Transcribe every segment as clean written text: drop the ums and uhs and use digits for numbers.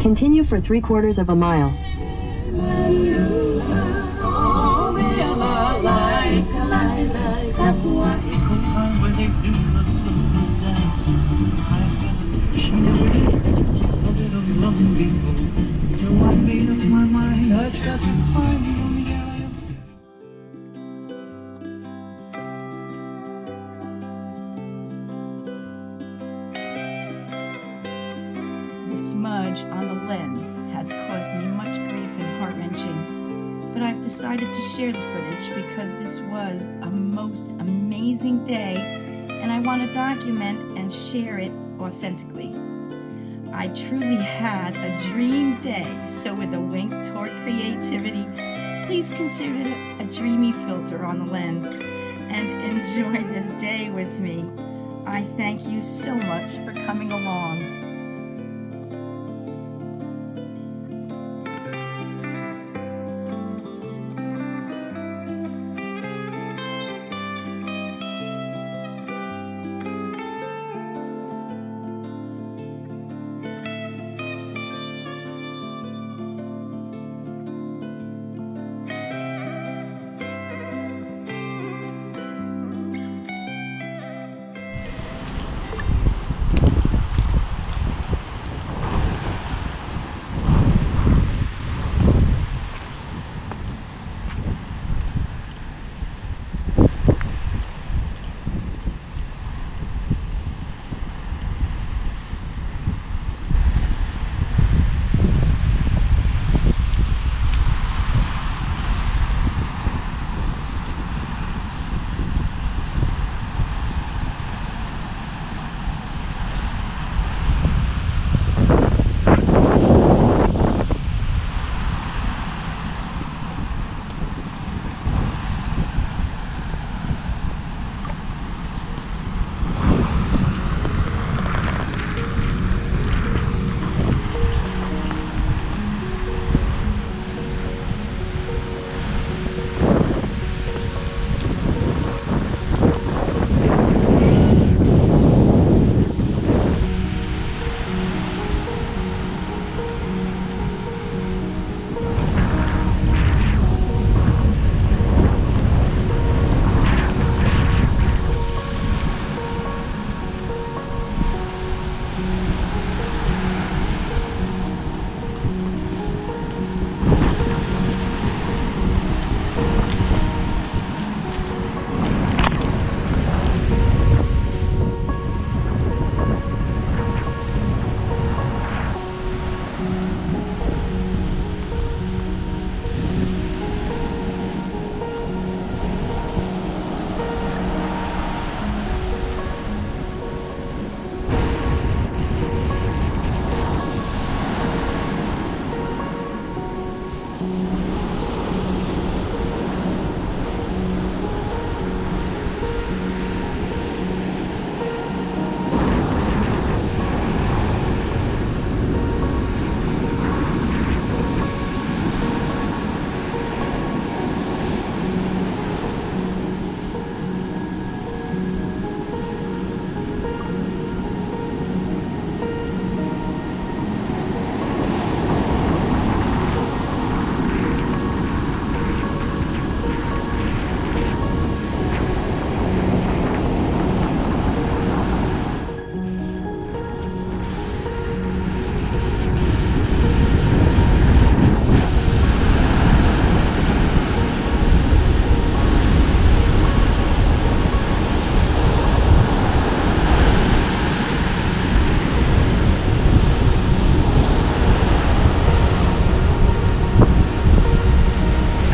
Continue for 3/4 of a mile. So I made up my mind, I'd stop and find the only gal I ever. The smudge on the lens has caused me much grief and heart-wrenching, but I've decided to share the footage because this was a most amazing day and I want to document and share it authentically. I truly had a dream day, so with a wink toward creativity, please consider it a dreamy filter on the lens and enjoy this day with me. I thank you so much for coming along.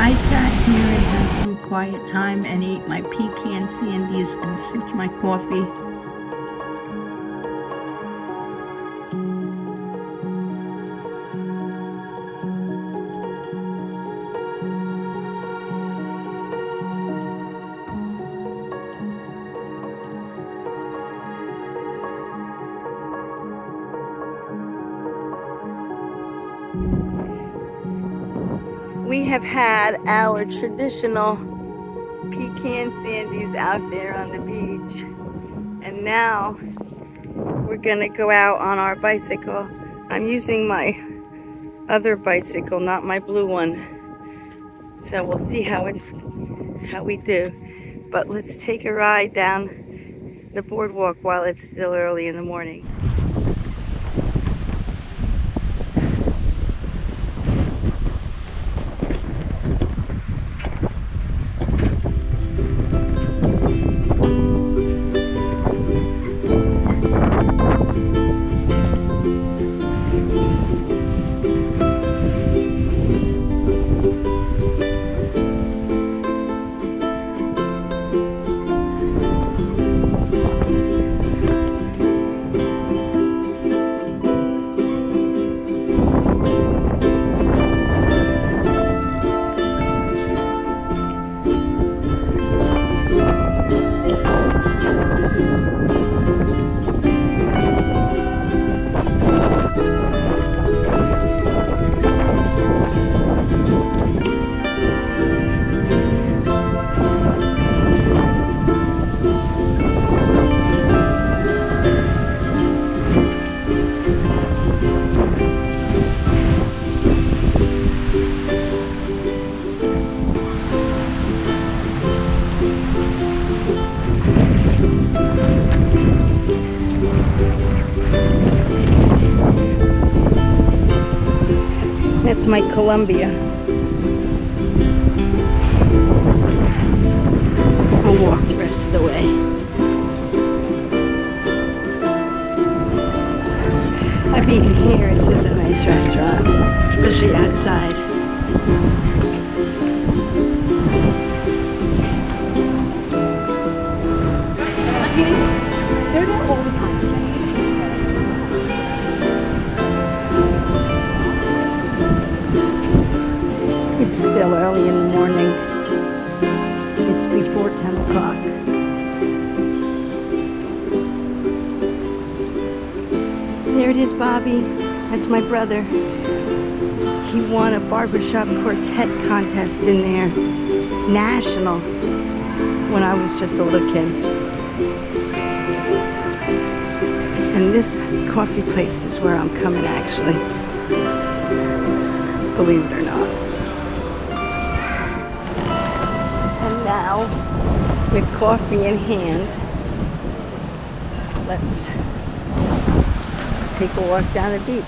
I sat here and had some quiet time and ate my pecan sandies and sipped my coffee. We have had our traditional pecan sandies out there on the beach, and now we're gonna go out on our bicycle. I'm using my other bicycle, not my blue one. So we'll see how we do. But let's take a ride down the boardwalk while it's still early in the morning. That's my Columbia. I'll walk the rest of the way. I've eaten here. This is a nice restaurant, especially outside. They're there all the time. It's still early in the morning. It's before 10 o'clock. There it is, Bobby. That's my brother. He won a barbershop quartet contest in there, national, when I was just a little kid. And this coffee place is where I'm coming, actually. Believe it or not. And now, with coffee in hand, let's take a walk down the beach.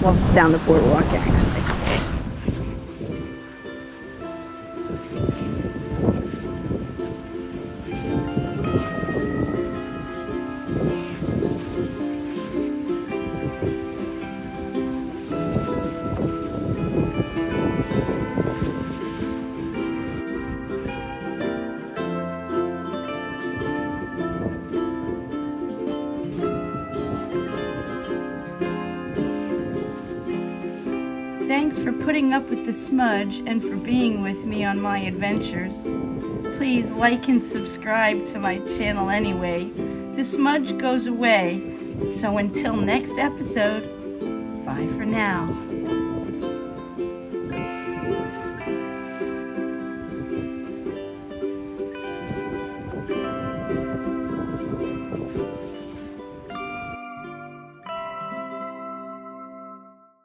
Well, down the boardwalk, actually. Thanks for putting up with the smudge and for being with me on my adventures. Please like and subscribe to my channel anyway. The smudge goes away. So until next episode, bye for now.